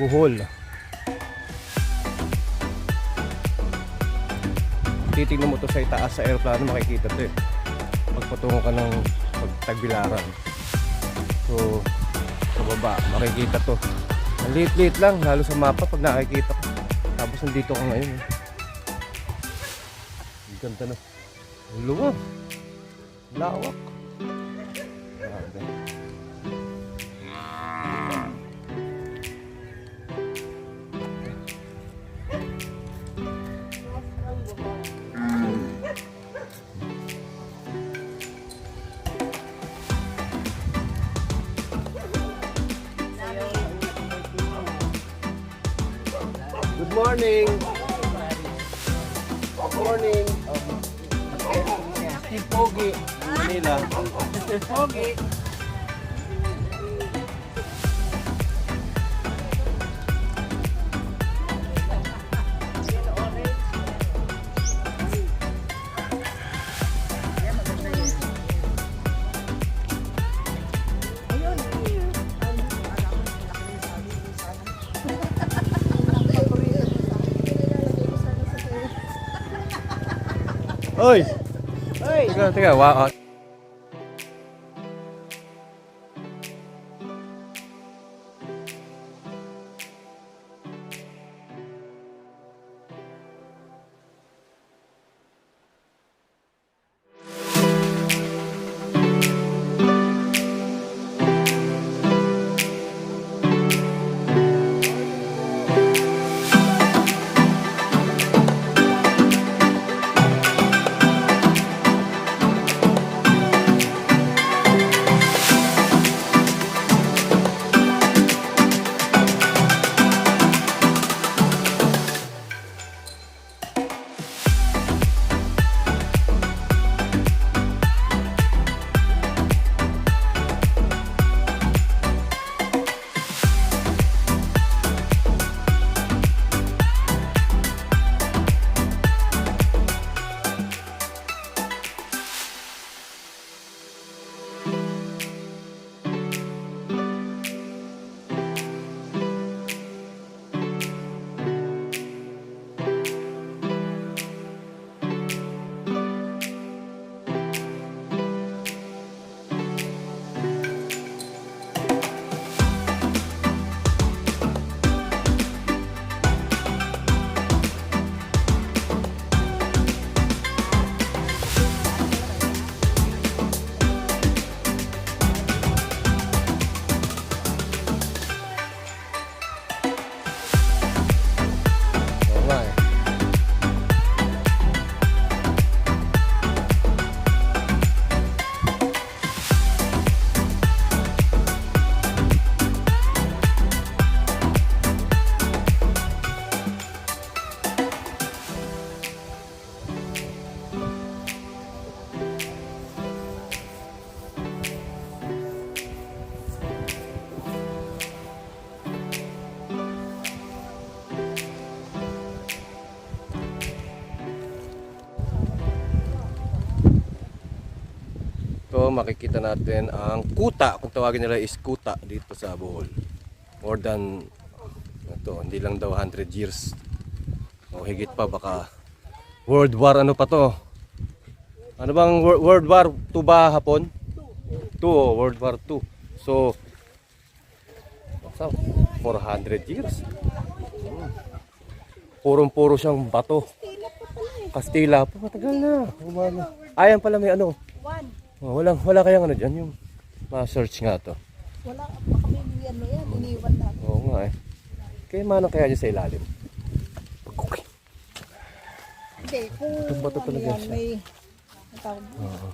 Bohol. Titignan mo to sa itaas sa aeroplano, makikita to eh. Pagpatungo ka ng Tagbilaran. So sa baba makikita to. Ang liit-liit lang lalo sa mapa pag nakikita ko. Tapos nandito ka ngayon eh. Ang ganda na. Ang luwag. Lawak. Grabe. Good morning. Good morning. Steve Pogi, Manila. Steve Pogi. Oi! Oi! Teka, wow. Ito makikita natin ang kuta, kung tawagin nila is kuta dito sa Bohol. More than ito, hindi lang daw 100 years o higit pa, baka World War ano pa to. Ano bang World War 2 ba hapon? 2, World War 2. So 400 years. Purong-puro siyang bato. Kastila pa, matagal na. Ayan pala may ano. Oh, wala kayang ano dyan, yung ma-search nga to. Wala, baka may ano yan, iniwan natin. Oo nga eh. Kaya manang kaya dyan sa ilalim. Okay. Hindi, kung Itong bato talaga yan, siya. may tawag mo. Oo.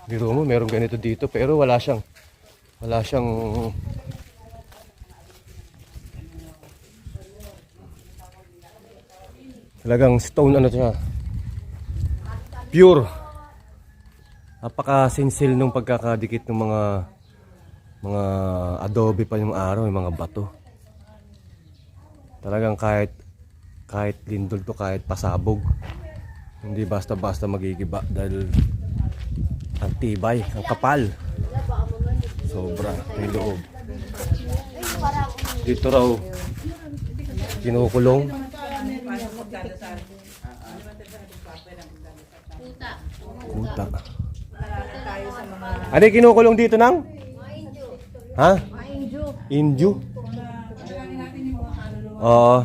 Biro mo, meron ganito dito pero wala siyang talagang stone ano siya. Pure. Napaka-sinsil nung pagkakadikit ng mga adobe pa yung araw, yung mga bato. Talagang kahit lindol to, kahit pasabog, hindi basta-basta magigiba dahil ang tibay, ang kapal. Sobra, may loob. Dito raw kinukulong. Kuta. Ano yung kinukulong dito nang? Ha? Inju. Oo.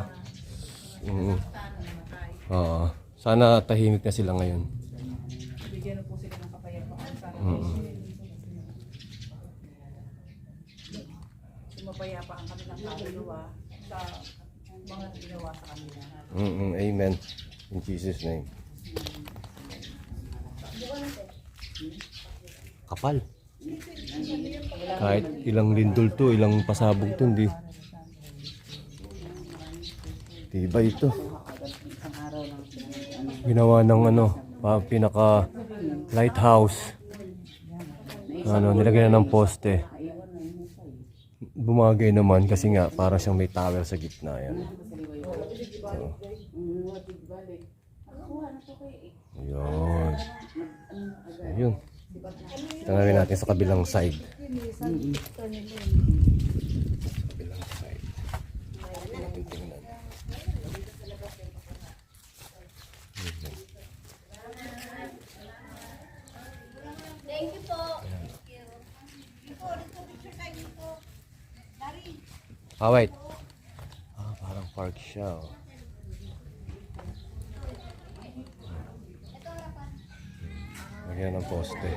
Oo. Sana tahimik na sila ngayon. Bigyan na po sila ng kapayapaan para mapayapa ang kanilang kaluluwa sa mga ginawa sa kanila. Amen. In Jesus' name. Kapal. Kahit ilang lindol to, ilang pasabog to, hindi. Diba ito? Ginawa ng pinaka lighthouse. Nilagyan na ng poste. Bumagay naman kasi nga para siyang may tower sa gitna yan. So. Ayun. Ayun. Tanawin natin sa kabilang side. Sa kabilang side. Natin tingnan. Thank you po. Wait. Parang park siya. Oh. Lagyan ng poste.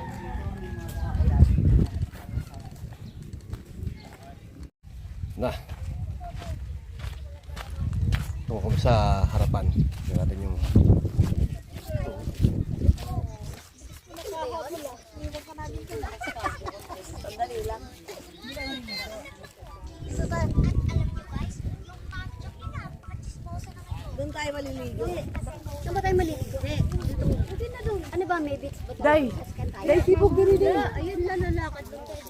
Na. Tungo kami sa harapan. Tingnan natin yung Sandali lang. Doon tayo maliligo. Saan ba tayo maliligo? Hindi na doon. Ano ba, may beach ba tayo? Day! Day, sibog din din. Ayun lang, lalakad doon tayo.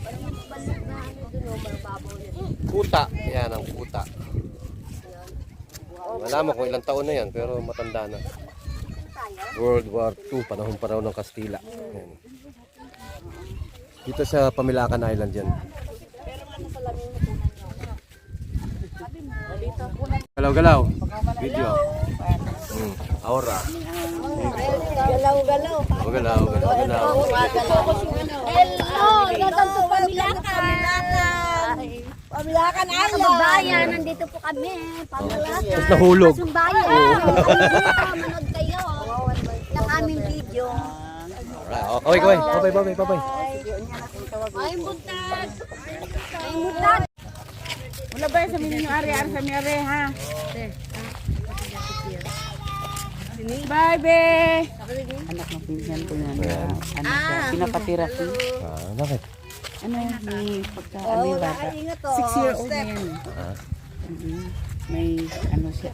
Parang balik na ano doon, o mababaw na. kuta. Yan ang kuta. Wala mo kung ilang taon na yan, pero matanda na. World War II, panahon pa raw ng Kastila. Yan. Dito sa Pamilacan Island yan. Galaw-galaw. Video. Aura. Galaw-galaw. Galaw, galaw. Hello! Welcome to Pamilacan! Pamilacan Mga Island. kababayan, nandito po kami. Pamilacan. Tapos nahulog. Kasumbayan. Manood kayo ng aming video. Alright. Kaway. Babay. Ay, buntag! Ay, buntag! Wala ba sa minyo ari-ari sa miyare, ha? Bye, be! Anak ng pinsan ko yan. Ano siya? Pinapatira ko. Bakit? Ano yan? May pagka-ano yung bata. 6-year-old na yan. May ano siya.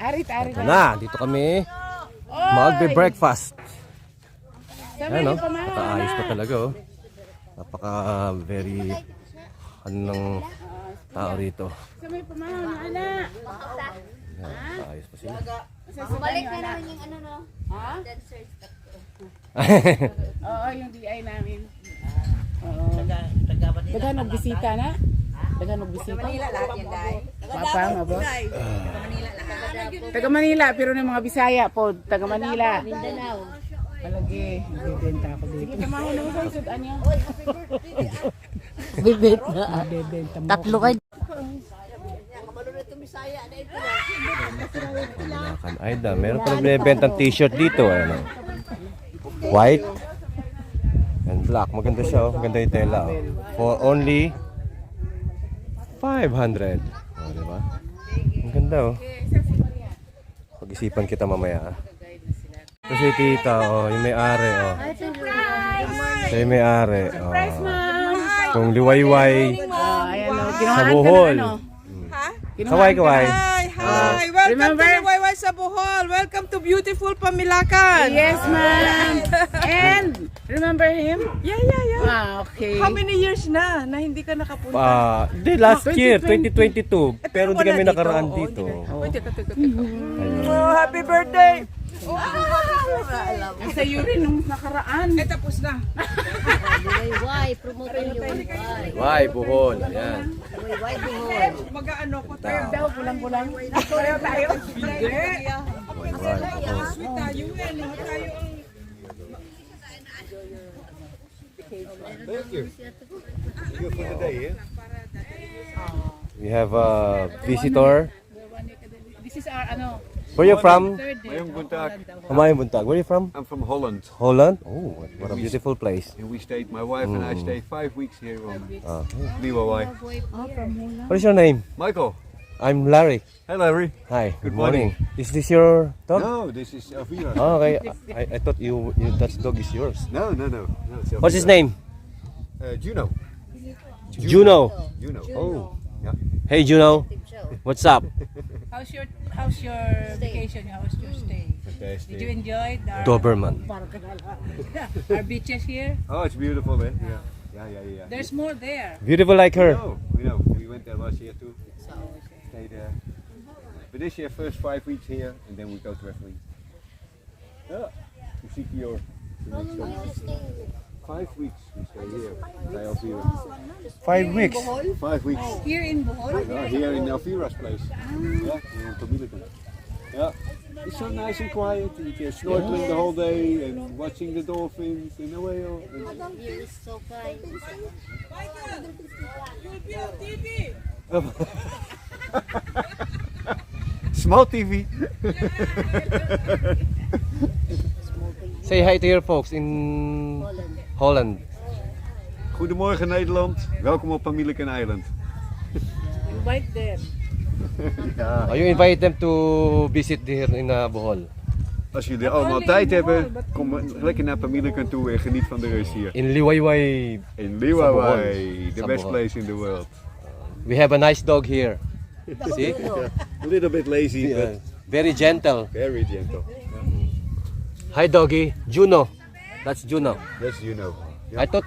Arit-arit. Ito na, dito kami. Magbe-breakfast. Sabi Ayan, niyo no? pa mga Napaka-ayos pa talaga, oh. Napaka-very, ng tao rito. Sabi pamahal na anak. Ayan, napaka-ayos pa sila. Bumalik na naman yung ano, no? Ha? Dancers. Oo, yung DI namin. Oo. Daghan nagbisita na? Daghan nagbisita? Manila lahat yan, Day. Papa, mabo? Taga Manila, pero ng mga Bisaya po. Taga Manila. Mindanao. Palagi, bibenta ako dito. Sige, tamaho naman sa sudan niya. Bibenta. Bibenta mo. Tatlo kayo. Pamilacan Island. Meron pa nagbebentang t-shirt dito. Ano? White and black. Maganda siya, oh. Maganda yung tela, oh. For only 500. Oh, diba? Ang ganda, oh. Pag-isipan kita mamaya, ah. Ito si tita, oh. Yung may-ari, oh. Siya yung may-ari, oh. Kung liwayway Ayan o, sa kinuhaan ka Bohol. na ano? Kaway. Hi! Welcome Remember? to Liwayway sa Bohol. Welcome to beautiful Pamilacan. Yes, ma'am. And, remember him? Yeah. Okay. How many years na hindi ka nakapunta? Last year, 2022. Pero hindi wala kami dito. nakaraan Oo, dito. Teka. Oh, happy birthday! Sa iyo rin nung nakaraan. Eh, tapos na. Why? Promote yung why. Why, Bohol. Ayan. Why buhol? Mag-ano ko tayo. Daw, kulang-kulang. Tayo. Hindi. Why, Bohol. Sweet tayo eh. Lahat tayo ang... We have a visitor. This is our ano. Where you from? Third day. Mayong Buntag. Humayong Buntag. Where you from? I'm from Holland, Holland? Oh, what a beautiful place. and we stayed. My wife and I stayed 5 weeks here on Ah. Liwawai. What is your name? Michael, I'm Larry. hey Larry. Hi. Good morning. Is this your dog? No, this is Elvira. Oh, okay. I thought you that dog is yours. No, it's What's his Elvira. name? Juno. Juno. Juno. Oh. Yeah. Hey Juno. What's up? How's your vacation? How was your stay? Fantastic. Did you enjoy our, Doberman. our beaches here? Oh, it's beautiful, man. Yeah. There's more there. Beautiful like her. We know. We went there last year too. Stayed there. But this year, first 5 weeks here, and then we go to Evelyn. Yeah. To Sikior. 5 weeks we stay here. By Elvira. 5 weeks. 5 weeks. Here in Bohol? Here in Elvira's place. Yeah, here in Comilican. Yeah. It's so nice and quiet. You can snorkeling the whole day and watching the dolphins and the whale. And View is so fine. Michael, you'll be on TV. small TV. Say hi to your folks in Holland. Goedemorgen Nederland. Welkom op Pamilican Island. Invite them. Oh, you invite them to visit here in Bohol. Als jullie allemaal tijd hebben, kom lekker naar Pamilican toe en geniet van de rust hier. In Liwayway, In Liwawai, Bohol. the Sa best Bohol. place in the world. we have a nice dog here. See? A little bit lazy, Yeah. but Very gentle. very gentle. Hi doggy. Juno. That's Juno. That's you know. I thought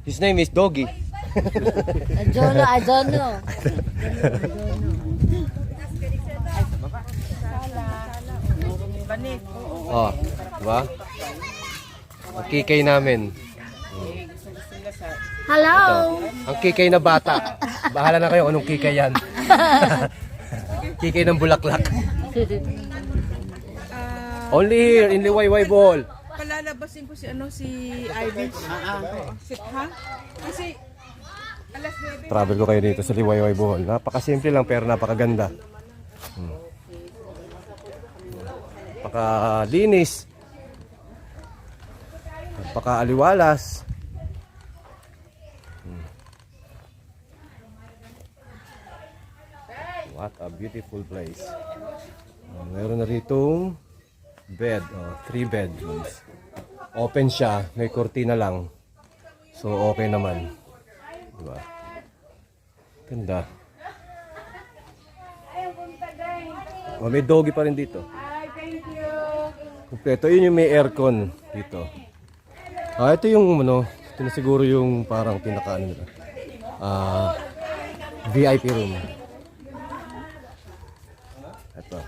his name is Doggy. I don't know. Oh, diba? Ang kikay namin. Hello. Ang kikay na bata. Bahala na kayo anong kikay yan. Kikay ng bulaklak. Only here in Liwayway Bohol. Palalabasin ko si Ivy. Ha? Kasi alas 9. Travel ko kayo dito sa Liwayway Bohol. Napakasimple lang pero napakaganda. Napakalinis. Napakaaliwalas. What a beautiful place. Meron na ritong bed, 3 bedrooms. Open siya, may kurtina lang. So okay naman. Diba? Ganda. Oh, may doggy pa rin dito. Kompleto. Yun yung may aircon dito. Ito yung ito na siguro yung parang pinaka nila. VIP room. Ito.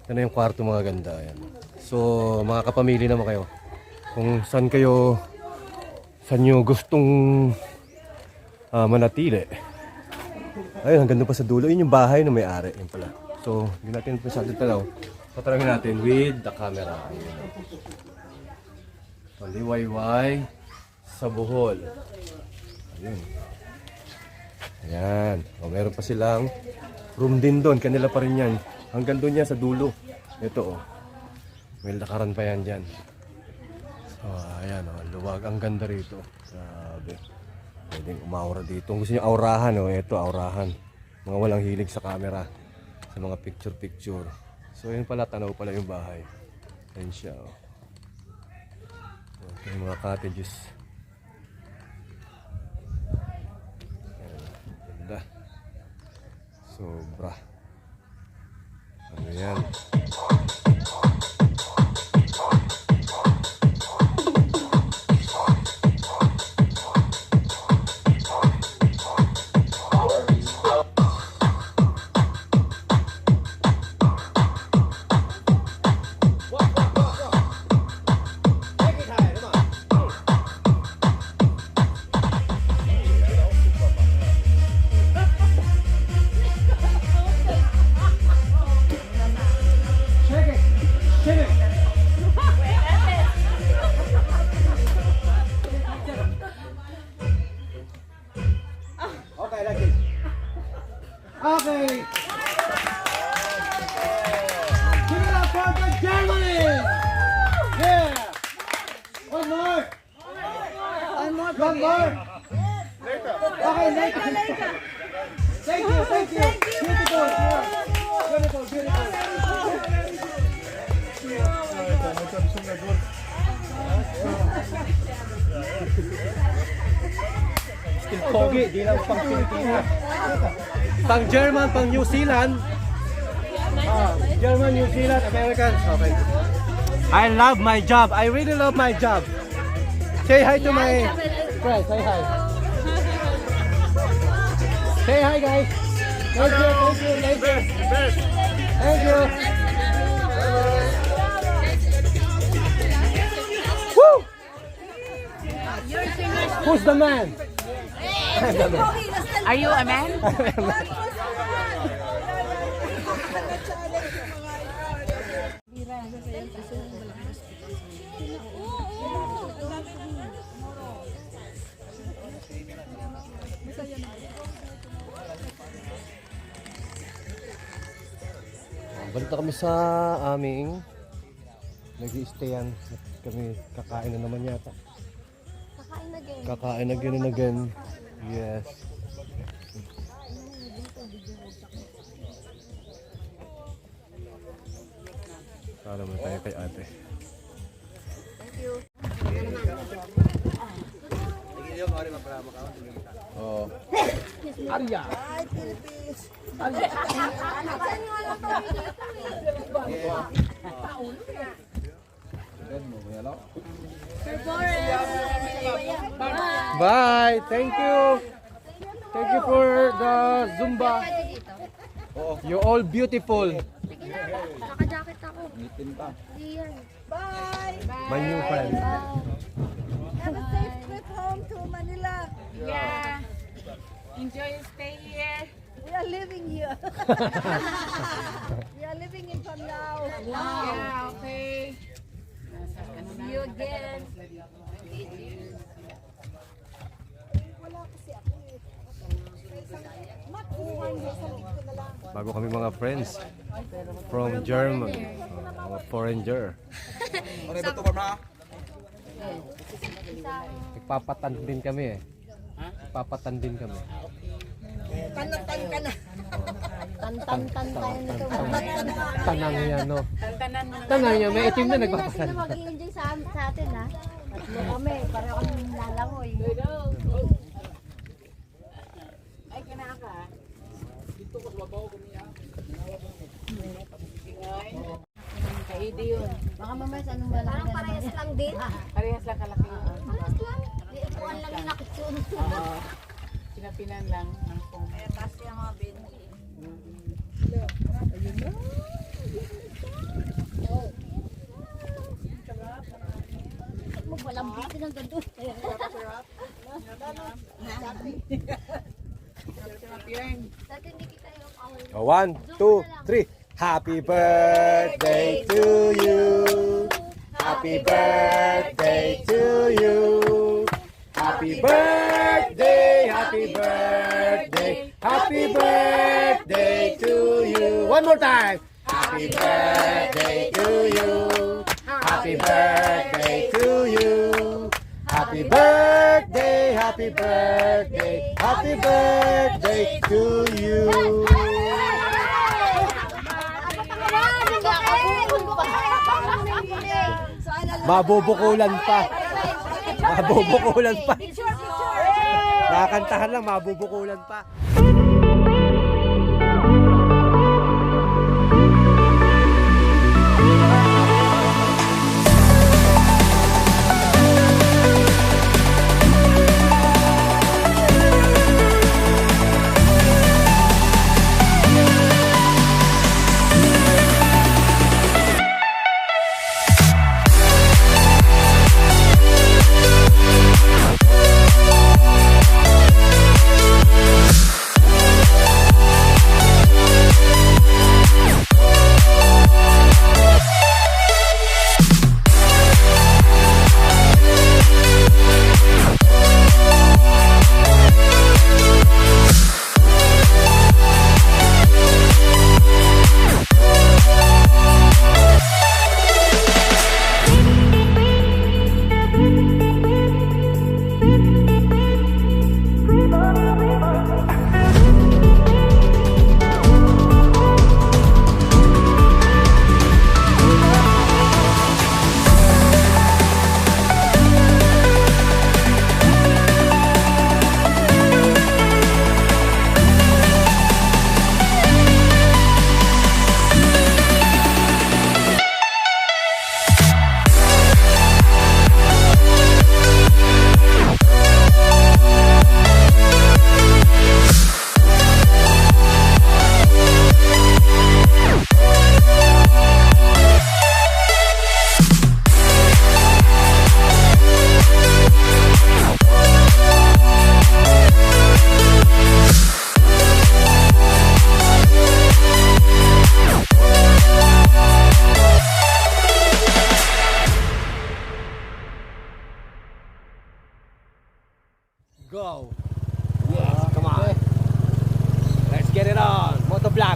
Ito na yung kwarto mga ganda. Ayan. So, mga kapamilya naman kayo. Kung saan nyo gustong manatili. Ayun, hanggang doon pa sa dulo. Yun yung bahay na may-ari. Yun pala. So, hindi natin masyadong tanaw. Patarangin natin with the camera. Liwayway sa Bohol. Ayun. Ayan. O, meron pa silang room din doon. Kanila pa rin yan. Hanggang doon yan sa dulo. Ito may lakaran pa yan dyan. So, ayan luwag. Ang ganda rito. Sabi. Pwedeng umaura dito. Kung gusto nyo aurahan, ito aurahan. Mga walang hilig sa camera. Sa mga picture-picture. So, yun pala, tanaw pala yung bahay. Ayan siya, ito yung mga cottages. Ayan, ganda. Sobra. Ano yan? more? Okay, later. Thank you. Beautiful. Still pogi, di lang pang Pilipinas. Pang German, pang New Zealand. German, New Zealand, Americans. Okay. I love my job. I really love my job. Say hi to my friends. Say hi. Say hi, guys. Thank you. Thank you. Woo! Who's the man? Are you a man? Balik na kami sa aming nag-i-stayan. Kami kakain na naman yata. Kakain again and again. Yes. Kala mo tayo kay ate. Oh. Arya. Bye. Thank you. Thank you for the Zumba. You're all beautiful. Naka-jacket ako. Diyan. Bye! My new friend. Have a safe trip home to Manila. Yeah. Enjoy your stay here. We are living here. We are living in Panlao. Yeah, okay. See you again. Wala kasi ako eh. Makuha niyo sa ko na lang. Bago kami mga friends from Germany. Mga foreigner. Nagpapatan din kami eh. Nagpapatan din kami. Tanatan ka na. Tan-tan-tan tayo nito. Tanang yan, no? Tantanan mo na. Tanang yan, may itim na Sila nagpapatan. mag-i-enjoy sa atin ha. Tatlo kami. Pareho kami lalangoy. Ay, kinaka. Kaidi yun. Baka mamaya sa anong malaki na parehas lang din. Parehas lang kalaki yun. Parehas lang. Iikuan lang yung nakitsun. Sinapinan lang ng phone. Kasi ang mga binti. Walang biti ng ganito. Dati hindi kita yung awal. 1, 2, 3. Happy birthday to you. Happy birthday to you. Happy birthday, happy birthday, happy birthday to you. One more time. Happy birthday to you. Happy birthday to you. Happy birthday, happy birthday, happy birthday to you. Mabubukulan pa. Mabubukulan pa. Nakakantahan lang, mabubukulan pa. go. Yes, come on. Let's get it on. Motovlog.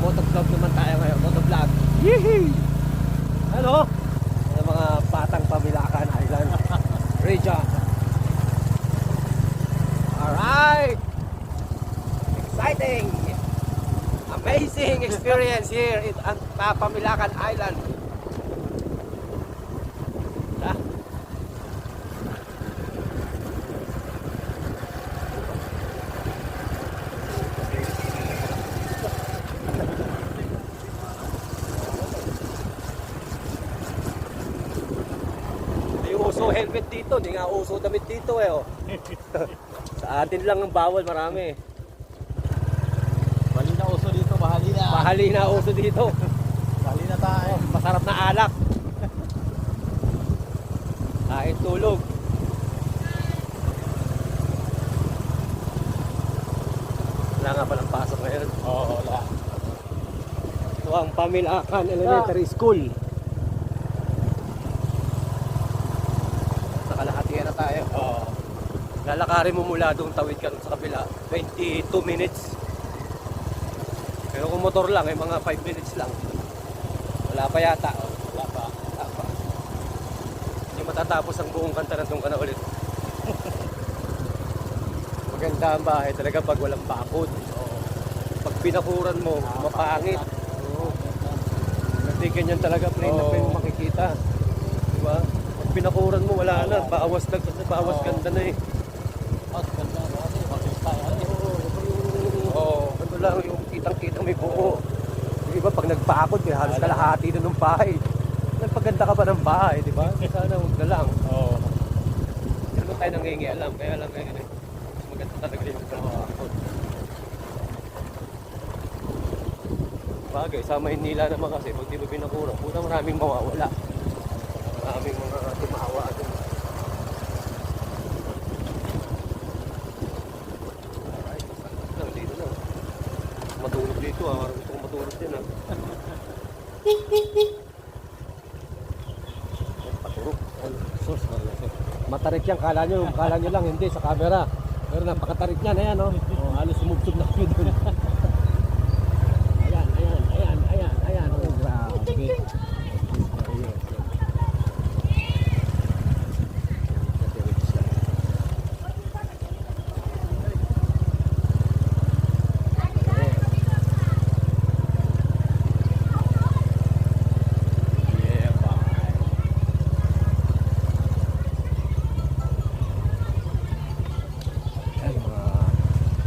Motovlog naman tayo ngayon. Motovlog. Yee! Ano? Ang mga batang Pamilakan Island region. Alright! Exciting! Amazing experience here in Pamilakan Island. Ah. Hindi uso helmet dito, hindi nga uso damit dito eh. Oh. Sa atin lang ang bawal, marami. Bali na uso dito, bahali na. Bahali na uso dito. Bahali na tayo. Masarap na alak. Kahit tulog. Wala nga palang pasok ngayon. Oo, wala. Ito ang Pamilakan Elementary School. Nakalahati na tayo. Oo. Lalakarin mo mula doon, tawid ka doon sa kabila. 22 minutes. Pero kung motor lang, ay mga 5 minutes lang. Wala pa yata. Oh. Wala pa. Wala pa. Hindi matatapos ang buong kanta na doon ka na ulit. Maganda ang bahay talaga pag walang bakod. Pag pinakuran mo, mapangit. Oo. Hindi ganyan talaga, plain na plain makikita. Diba? Pag pinakuran mo, wala na. Bawas ganda na eh. Mas ganda. Bakit tayo? Oo, ano lang yung kitang-kitang may buo. Yung iba pag nagpakod, eh, halos kalahati na ng bahay. Nagpaganda ka pa ng bahay, di ba? Sana huwag na lang. Oo. Pero naman tayo nangingialam, kaya lang ngayon eh. Mas maganda talaga yung pagpakod. Bagay, sa Maynila naman kasi, pag di mo pinakurang, puta maraming mawawala. Maraming mga tumawa doon. Matulog dito ah, gusto kong matulog din ah. Paturok. Sus, matarik yan, kala nyo lang hindi sa camera. Pero napakatarik yan, ayan oh. Oh, halos sumubsob na kami doon. Ayan. Oh, grabe.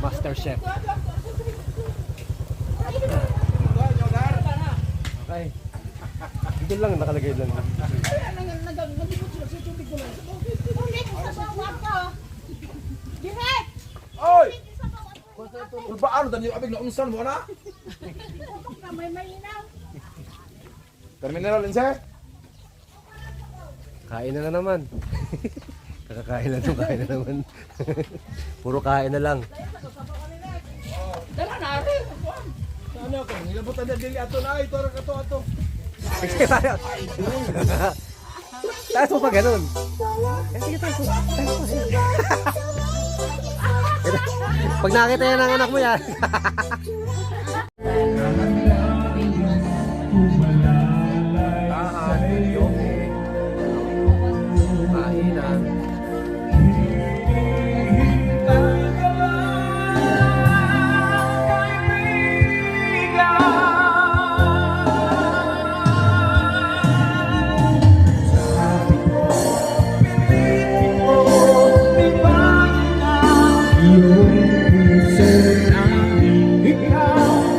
Master Chef. Okay. Dito lang nakalagay lang. Oy! Ba ano tadi abig na unsan mo na? May malinaw. Terminal lense? Kain na naman. Kakakain na naman. Puro kain na lang. Dala na rin. Ano ko? Nilabutan na dili ato na ito ato. Taas mo pa ganun. Sige, taas mo. Pag nakita yan ng anak mo yan. Kainan. Ikaw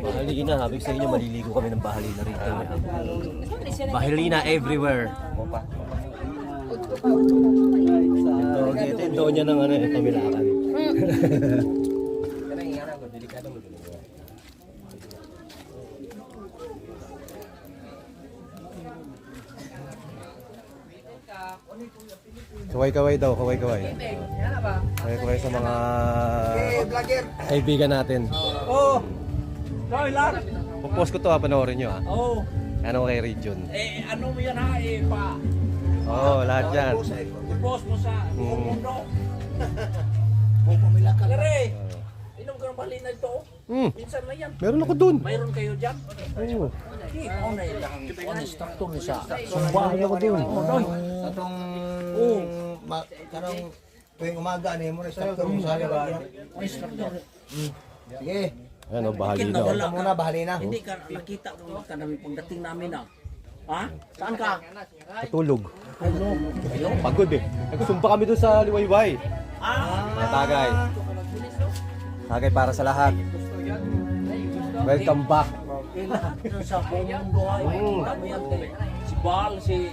Bahalina, sabi ko sa inyo, maliligo kami ng bahalina rito. Bahalina everywhere. Ito yung doon niya ng ano, Pamilakan. Kaway-kaway daw, kaway-kaway. Kaway-kaway sa mga kaibigan natin. Oh! Kaway lang! Popost ko to ha, panoorin nyo ha. Oh! Ano kay Region? Ano mo yan ha? Pa! Oo, lahat yan. I-post mo sa buong mundo. Kare! Inom ka ng balina ito. Minsan na yan. Meron ako dun. Mayroon kayo dyan. Oo. Ano na ilang honest to ni sa Meron ako dun. Atong karang tuwing umaga ni mo na instructor mo sa ba? Sige. Ano, bahali na. Wala muna bahali na. Hindi ka nakita kung kanami pagdating namin na. Ha? Saan ka? Patulog. Pagod eh. Nagsusumpa kami dun sa Liwayway. Tagay. Tagay para sa lahat. Welcome back. Sa buong mundo ay dami yan kay si Bal, si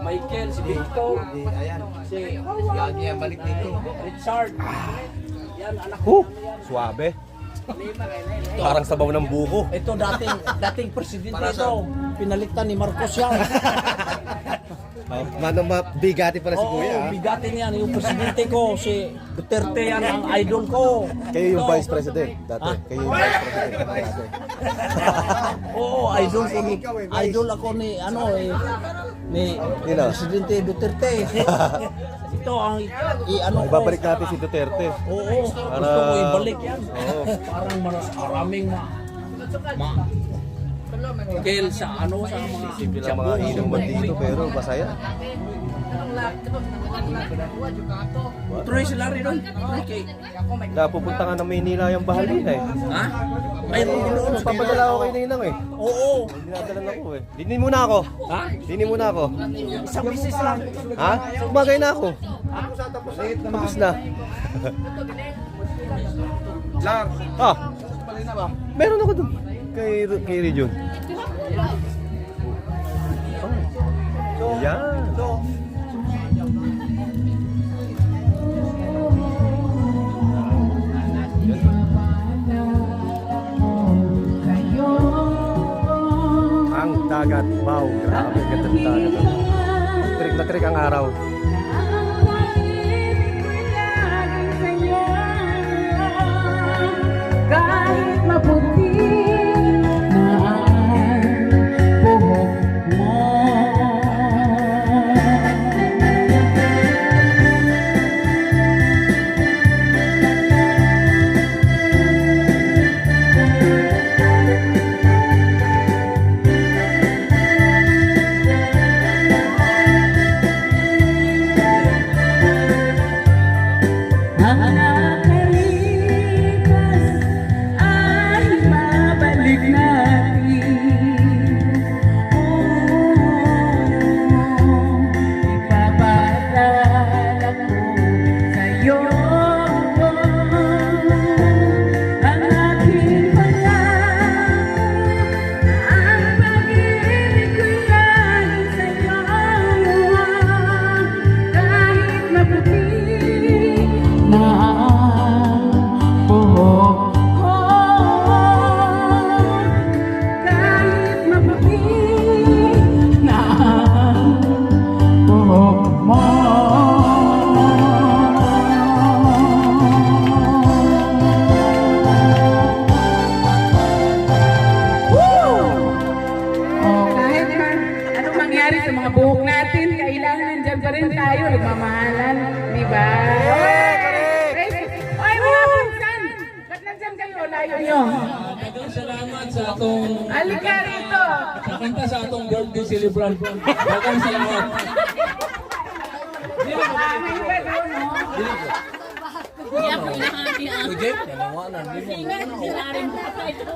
Michael, si Victor, si Lagi ang balik dito. Richard. Yan anak ko. Suabe. Parang sabaw ng buko. Ito dating presidente ito. Pinalitan ni Marcos yan. Bigati pala si Oo, Kuya. bigatin yan. Yung presidente ko, si Duterte yan ang idol ko. Kayo yung Ito. vice president dati. Kayo yung vice president dati. Oo, idol ko ni idol ako ni ni Sino? Presidente Duterte. Ito ang ano ko. Ibabalik natin si Duterte. Oo, Para- gusto ko ibalik yan. Oo. Parang maraming kill sa ano sa mga Simple lang mga inuman dito pero masaya. Tuloy sila rin doon. Okay. Pupunta nga ng Maynila yung Bahalina eh. Ha? Mayroon din doon. Papadala ako kay Ninang eh. Oo. Dinadalan ako eh. Dinin muna ako. Ha? Dinin muna ako. Isang bisis lang. Ha? Umagay na ako. Tapos na. Lang. Ah. Meron ako dun. Kay Region. Oh. Yan. Ang dagat, wow, grabe ganda ng dagat. Trik na trik ang araw. Kahit maputi na ang buhok mo. Ang nakalipas ay mabalik natin. Ipapaalala ko sa'yo ang aking pangako. Ang pag-ibig ko'y laging sa'yo. Kahit maputi na ang buhok ko, kahit maputi na ang buhok mo. Kahit anong mangyari sa mga buhok natin, kailangan nandyan pa rin tayo, nagmamahalan, di ba? Ay, mga pinsan! Ba't nandyan kayo? Layo nyo. Daghang salamat sa atong Halika rito! nakanta sa atong birthday celebrant. Daghang salamat. Maraming ka doon, no? Project, dalawa na. Ingat, sila rin po ito.